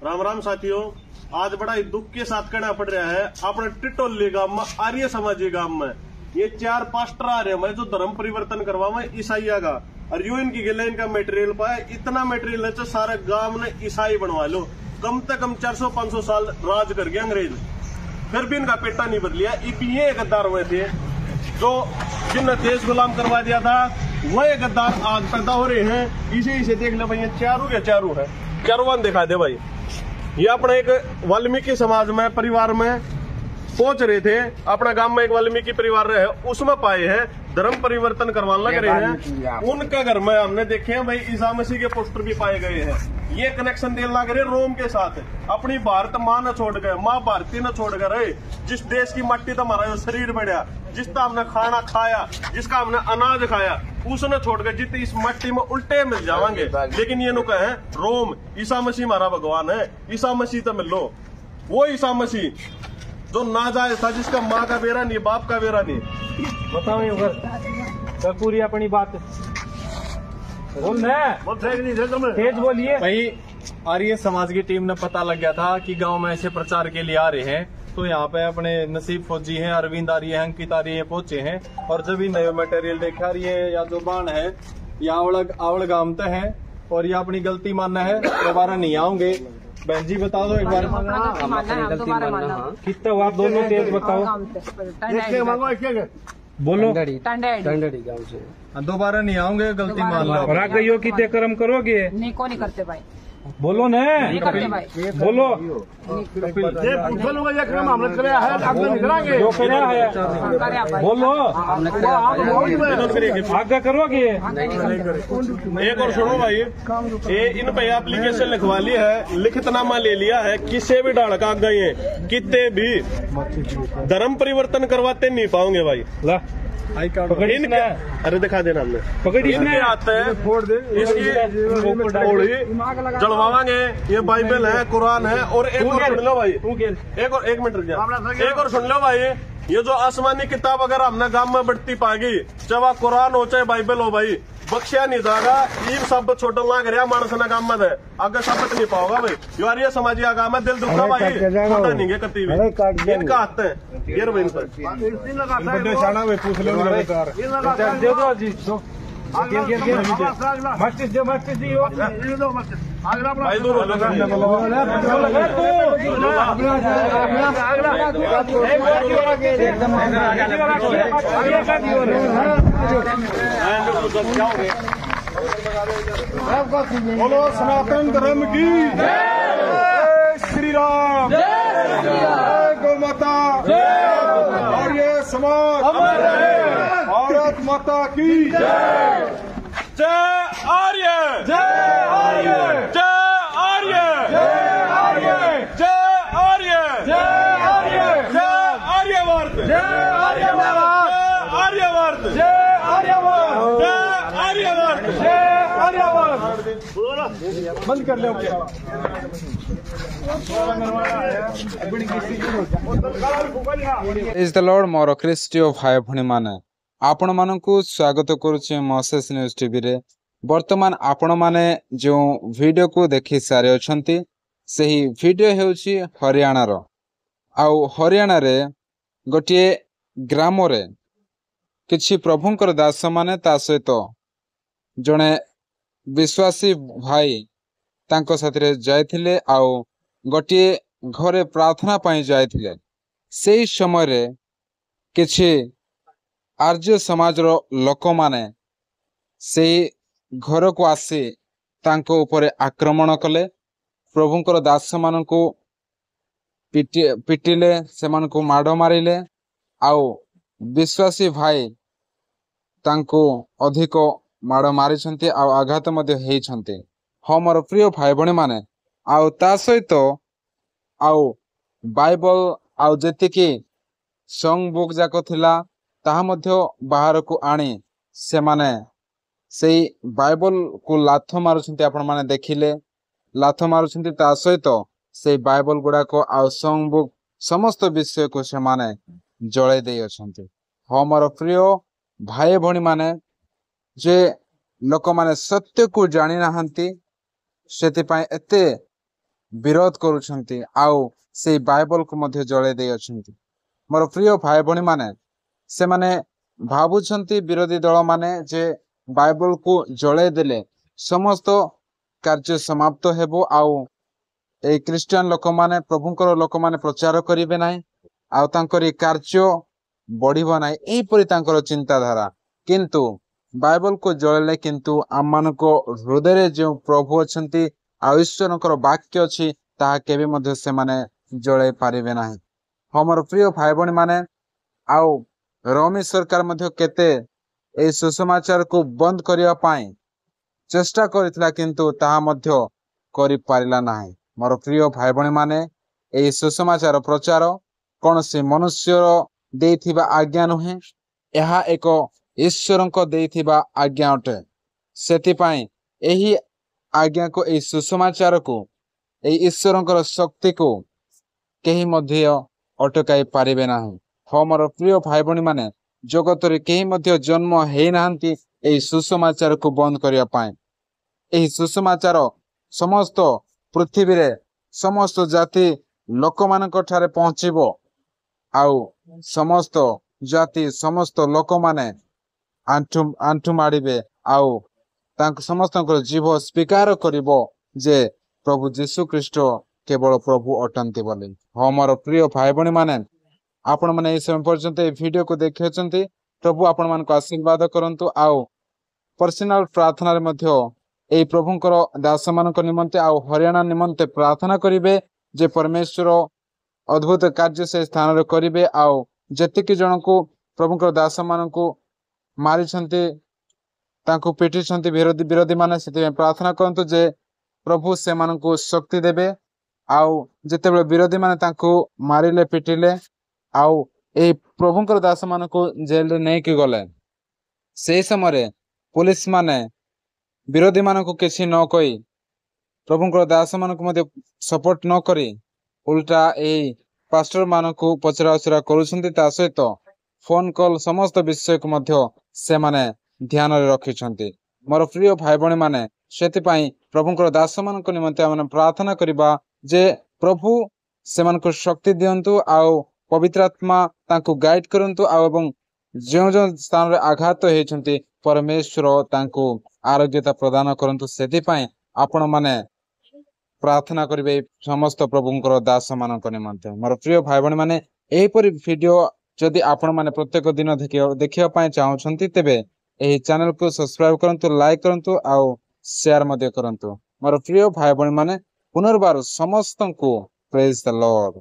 राम राम साथियों, आज बड़ा ही दुख के साथ कहना पड़ रहा है अपने टिटोली गांव में, आर्य समाजी गांव में ये 4 पास्टर आ रहे हैं जो धर्म परिवर्तन करवावे ईसाइया का। और यूं इनकी गिले इनका मटेरियल पाए, इतना मटेरियल है सारे गांव ने ईसाई बनवा लो। कम से कम 400-500 साल राज कर गया अंग्रेज, फिर भी इनका पेटा नहीं भर लिया। ये गद्दार हुए थे जो जिनने देश गुलाम करवा दिया था, वही गद्दार आज पैदा हो रहे हैं। इसे देख ले भाई, चारू है, चारुवान दिखा दे भाई। ये अपने एक वाल्मीकि समाज में परिवार में पहुंच रहे थे, अपना गांव में एक वाल्मीकि परिवार रहे, उसमें पाए हैं धर्म परिवर्तन करवाने लग रहे हैं। उनका घर में हमने देखे हैं भाई ईसा मसीह के पोस्टर भी पाए गए हैं। ये कनेक्शन देने लग रहे रोम के साथ। अपनी भारत माँ न छोड़ गए, माँ भारती न छोड़ कर रहे। जिस देश की मट्टी तो हमारा शरीर बढ़िया, जिसका हमने खाना खाया, जिसका हमने अनाज खाया, उसने छोड़ कर जितनी इस मट्टी में उल्टे मिल जाएंगे। लेकिन ये नु कहे रोम ईसा मसीह हमारा भगवान है, ईसा मसीह तो मिल लो। वो ईसा मसीह जो ना जाए था, जिसका माँ का बेरा नहीं, बाप का बेरा नहीं। बताओ पूरी अपनी बात तेज बोलिए भाई। आर्य समाज की टीम ने पता लग गया था कि गांव में ऐसे प्रचार के लिए आ रहे हैं, तो यहाँ पे अपने नसीब फौजी हैं, अरविंद आर्य हैं, अंकित आर्य पहुंचे हैं। और जब भी नए मटेरियल देखा, ये या जो बाण है या आवड़ गामते हैं और ये अपनी गलती मानना है, दोबारा नहीं आऊंगे। बहन जी बता दो एक बार कितना आप दोनों तेज बताओ, बोलो। गाँव से दोबारा नहीं आऊंगे, गलती मान लो। और आगे यो कितने कर्म करोगे? नहीं, को नहीं करते भाई, बोलो न, करते भाई, बोलो। बोलो आगे करोगे? एक और सुनो भाई, ये इन पे एप्लीकेशन लिखवा ली है, लिखितनामा ले लिया है, किसे भी डाल का गए कितने भी धर्म परिवर्तन करवाते नहीं पाओगे भाई। ला इनका अरे दिखा देना हमने, पकड़ी इनके आते हैं, फोड़ दे इसकी जलवावांगे। ये बाइबल है, कुरान है। और एक और सुन लो भाई, एक मिनट रुक जा, एक और सुन लो भाई। ये जो आसमानी किताब अगर हमने गांव में बढ़ती पाएगी, चाहे कुरान हो चाहे बाइबल हो भाई, बख्शिया नहीं जाएगा। ये सब छोटा लाग रहा मानस ना गांव में आगे सबक नहीं पाओगा भाई। यार ये समाजी आगा में दिल दुखा भाई, पता नहीं है कती भी इनका आते हैं ये भाई पूछ लो भाई दूर बोलो सनातन धर्म की जय श्री राम, जय गौ माता, आर्य समाज, भारत माता की जय। जय आर्य, जय आर्य, जय आर्य, जय आर्य, जय आर्य, जय आर्य, जय आर्यवर्त, जय आर्यवर्त, जय आर्यवर्त, जय आर्यवर्त, जय आर्यवर्त, जय आर्यवर्त। बंद कर लो। इज द लॉर्ड मोर ख्रीष्टीय भाई भणी माने आपण मानकु स्वागत करुचे मोसेस न्यूज टीवी रे। वर्तमान आपण माने जो वीडियो को देखि सारे अछंती, सही वीडियो हेउची हरियाणा रो। आउ हरियाणा रे गोटे ग्राम रे किछि प्रभुंकर दास माने ता सहित जणे विश्वासी भाई तांको साथरे जायथिले, आउ गोटे घरे प्रार्थना पाई जायथिले। सेही समय रे किछि आर्य समाज रो लोक माने से घर को आसी तांको ऊपर आक्रमण कले, प्रभुंकर दास मानकु पिटिले, से मानकु माड़ मारिले। आउ विश्वासी भाई तांको अधिक माड़ मारिछंती, आउ आघात मध्य हेइछंती। हाँ मोर प्रिय भाई भणी माने, आउ ता सहित आउ बाइबल आउ जेतिकी सॉन्ग बुक जाको थिला ताहा मध्य बाहर को आनी से माने सेई बाइबल को लाथ मारुछंती। आपण माने देखिले लाथ मारुछंती, ता सहित से बाइबल गुडा को आउ सॉन्ग बुक समस्त विषय को से माने जळे देई अछंती। हाँ मोर प्रिय भाई भणी माने, जे लोक माने सत्य को जानी नाहंती, सेति पय एते ବିରୋଧ କରୁଛନ୍ତି ଆଉ ସେଇ ବାଇବଲକୁ ମଧ୍ୟ ଜଳେଇ ଦେଇଅଛନ୍ତି। ମୋର ପ୍ରିୟ ଭାଇ ଭଉଣୀ ମାନେ, ସେମାନେ ଭାବୁଛନ୍ତି ବିରୋଧୀ ଦଳ ମାନେ ଯେ ବାଇବଲକୁ ଜଳେଇ ଦେଲେ ସମସ୍ତ କାର୍ଯ୍ୟ ସମାପ୍ତ ହେବ ଆଉ ଏଇ ଖ୍ରୀଷ୍ଟିଆନ ଲୋକମାନେ ପ୍ରଭୁଙ୍କର ଲୋକମାନେ ପ୍ରଚାର କରିବେ ନାହିଁ ଆଉ ତାଙ୍କର ଏ କାର୍ଯ୍ୟ ବଢିବ ନାହିଁ, ଏହିପରି ତାଙ୍କର ଚିନ୍ତାଧାରା। କିନ୍ତୁ ବାଇବଲକୁ ଜଳେଇଲେ କିନ୍ତୁ ଆମମାନଙ୍କ ହୃଦୟରେ ଯେଉଁ ପ୍ରଭୁ ଅଛନ୍ତି ଆଉ ଈଶ୍ୱରଙ୍କର ବାକ୍ୟ ଅଛି ତାହା କେବେ ମଧ୍ୟ ସେମାନେ ଜଳେଇ ପାରିବେ ନାହିଁ। ହଁ ମୋର ପ୍ରିୟ ଭାଇ ଭଉଣୀ ମାନେ, ଆଉ ରୋମୀ ସରକାର ମଧ୍ୟ କେତେ ଏଇ ସୁସମାଚାରକୁ ବନ୍ଦ କରିବା ପାଇଁ ଚେଷ୍ଟା କରିଥିଲା କିନ୍ତୁ ତାହା ମଧ୍ୟ କରିପାରିଲା ନାହିଁ। ମୋର ପ୍ରିୟ ଭାଇ ଭଉଣୀ ମାନେ, ଏଇ ସୁସମାଚାର ପ୍ରଚାର କୌଣସି ମନୁଷ୍ୟର ଦେଇଥିବା ଆଜ୍ଞା ନୁହେଁ, ଏହା ଏକ ଈଶ୍ୱରଙ୍କ ଦେଇଥିବା ଆଜ୍ଞା ଅଟେ। ସେଥିପାଇଁ ଏହି ଆଜ୍ଞାକୁ, ଏଇ ସୁସମାଚାରକୁ, ଏଇ ଈଶ୍ୱରଙ୍କର ଶକ୍ତିକୁ କେହି ମଧ୍ୟ ଅଟକାଇ ପାରିବେ ନାହିଁ। ହଁ ମୋର ପ୍ରିୟ ଭାଇ ଭଉଣୀ ମାନେ, ଜଗତରେ କେହି ମଧ୍ୟ ଜନ୍ମ ହେଇନାହାନ୍ତି ଏହି ସୁସମାଚାରକୁ ବନ୍ଦ କରିବା ପାଇଁ। ଏହି ସୁସମାଚାର ସମସ୍ତ ପୃଥିବୀରେ ସମସ୍ତ ଜାତି ଲୋକମାନଙ୍କ ଠାରେ ପହଞ୍ଚିବ ଆଉ ସମସ୍ତ ଜାତି ସମସ୍ତ ଲୋକମାନେ ଆଣ୍ଠୁ ମାଡ଼ିବେ ଆଉ ତାଙ୍କ ସମସ୍ତଙ୍କର ଜୀବ ସ୍ୱୀକାର କରିବ ଯେ ପ୍ରଭୁ ଯୀଶୁ ଖ୍ରୀଷ୍ଟ କେବଳ ପ୍ରଭୁ ଅଟନ୍ତି ବୋଲି। ହଁ ମୋର ପ୍ରିୟ ଭାଇ ଭଉଣୀ ମାନେ, ଆପଣମାନେ ଏହି ସମୟ ପର୍ଯ୍ୟନ୍ତ ଏହି ଭିଡିଓକୁ ଦେଖିଛନ୍ତି। ପ୍ରଭୁ ଆପଣମାନଙ୍କୁ ଆଶୀର୍ବାଦ କରନ୍ତୁ ଆଉ ପର୍ସନାଲ ପ୍ରାର୍ଥନାରେ ମଧ୍ୟ ଏହି ପ୍ରଭୁଙ୍କର ଦାସମାନଙ୍କ ନିମନ୍ତେ ଆଉ ହରିୟାଣା ନିମନ୍ତେ ପ୍ରାର୍ଥନା କରିବେ ଯେ ପରମେଶ୍ୱର ଅଦ୍ଭୁତ କାର୍ଯ୍ୟ ସେ ସ୍ଥାନରେ କରିବେ ଆଉ ଯେତିକି ଜଣଙ୍କୁ ପ୍ରଭୁଙ୍କର ଦାସମାନଙ୍କୁ ମାରିଛନ୍ତି, ତାଙ୍କୁ ପିଟିଛନ୍ତି ବିରୋଧୀ ମାନେ, ସେଥିପାଇଁ ପ୍ରାର୍ଥନା କରନ୍ତୁ ଯେ ପ୍ରଭୁ ସେମାନଙ୍କୁ ଶକ୍ତି ଦେବେ। ଆଉ ଯେତେବେଳେ ବିରୋଧୀ ମାନେ ତାଙ୍କୁ ମାରିଲେ ପିଟିଲେ ଆଉ ଏହି ପ୍ରଭୁଙ୍କର ଦାସମାନଙ୍କୁ ଜେଲରେ ନେଇକି ଗଲେ, ସେହି ସମୟରେ ପୁଲିସ ମାନେ ବିରୋଧୀ ମାନଙ୍କୁ କିଛି ନ କହି ପ୍ରଭୁଙ୍କର ଦାସମାନଙ୍କୁ ମଧ୍ୟ ସପୋର୍ଟ ନ କରି ଉଲ୍ଟା ଏଇ ପାଷ୍ଟର ମାନଙ୍କୁ ପଚରା ଉଚରା କରୁଛନ୍ତି। ତା ସହିତ ଫୋନ କଲ୍ ସମସ୍ତ ବିଷୟକୁ ମଧ୍ୟ ସେମାନେ ଧ୍ୟାନରେ ରଖିଛନ୍ତି। ମୋର ପ୍ରିୟ ଭାଇ ଭଉଣୀ ମାନେ, ସେଥିପାଇଁ ପ୍ରଭୁଙ୍କର ଦାସମାନଙ୍କ ନିମନ୍ତେ ଆମେ ପ୍ରାର୍ଥନା କରିବା ଯେ ପ୍ରଭୁ ସେମାନଙ୍କୁ ଶକ୍ତି ଦିଅନ୍ତୁ ଆଉ ପବିତ୍ର ଆତ୍ମା ତାଙ୍କୁ ଗାଇଡ କରନ୍ତୁ ଆଉ ଏବଂ ଯେଉଁ ଯେଉଁ ସ୍ଥାନରେ ଆଘାତ ହେଇଛନ୍ତି ପରମେଶ୍ୱର ତାଙ୍କୁ ଆରୋଗ୍ୟତା ପ୍ରଦାନ କରନ୍ତୁ। ସେଥିପାଇଁ ଆପଣମାନେ ପ୍ରାର୍ଥନା କରିବେ ସମସ୍ତ ପ୍ରଭୁଙ୍କର ଦାସ ମାନଙ୍କ ନିମନ୍ତେ। ମୋର ପ୍ରିୟ ଭାଇ ଭଉଣୀ ମାନେ, ଏହିପରି ଭିଡିଓ ଯଦି ଆପଣମାନେ ପ୍ରତ୍ୟେକ ଦିନ ଦେଖିବା ପାଇଁ ଚାହୁଁଛନ୍ତି ତେବେ ଏହି ଚ୍ୟାନେଲକୁ ସବସ୍କ୍ରାଇବ କରନ୍ତୁ, ଲାଇକ୍ କରନ୍ତୁ ଆଉ ସେୟାର ମଧ୍ୟ କରନ୍ତୁ। ମୋର ପ୍ରିୟ ଭାଇ ଭଉଣୀ ମାନେ, ପୁନର୍ବାର ସମସ୍ତଙ୍କୁ ପ୍ରେଜ୍ ଦ ଲର୍ଡ।